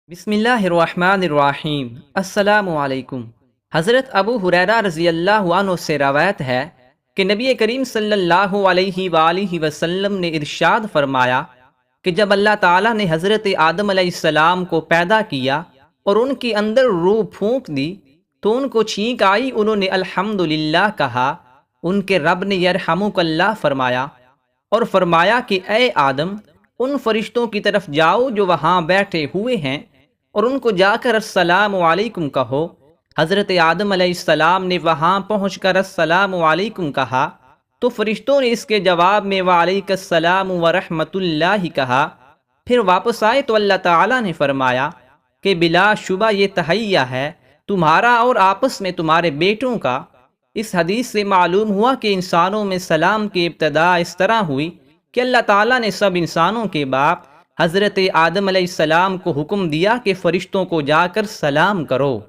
بسم اللہ الرحمن الرحیم۔ السلام علیکم۔ حضرت ابو ہریرہ رضی اللہ عنہ سے روایت ہے کہ نبی کریم صلی اللہ علیہ وآلہ وسلم نے ارشاد فرمایا کہ جب اللہ تعالیٰ نے حضرت آدم علیہ السلام کو پیدا کیا اور ان کے اندر روح پھونک دی تو ان کو چھینک آئی، انہوں نے الحمدللہ کہا۔ ان کے رب نے یرحمک اللہ فرمایا اور فرمایا کہ اے آدم، ان فرشتوں کی طرف جاؤ جو وہاں بیٹھے ہوئے ہیں اور ان کو جا کر السلام علیکم کہو۔ حضرت آدم علیہ السلام نے وہاں پہنچ کر السلام علیکم کہا تو فرشتوں نے اس کے جواب میں وعلیک السلام ورحمۃ اللہ کہا۔ پھر واپس آئے تو اللہ تعالیٰ نے فرمایا کہ بلا شبہ یہ تہیہ ہے تمہارا اور آپس میں تمہارے بیٹوں کا۔ اس حدیث سے معلوم ہوا کہ انسانوں میں سلام کی ابتدا اس طرح ہوئی کہ اللہ تعالیٰ نے سب انسانوں کے باپ حضرت آدم علیہ السلام کو حکم دیا کہ فرشتوں کو جا کر سلام کرو۔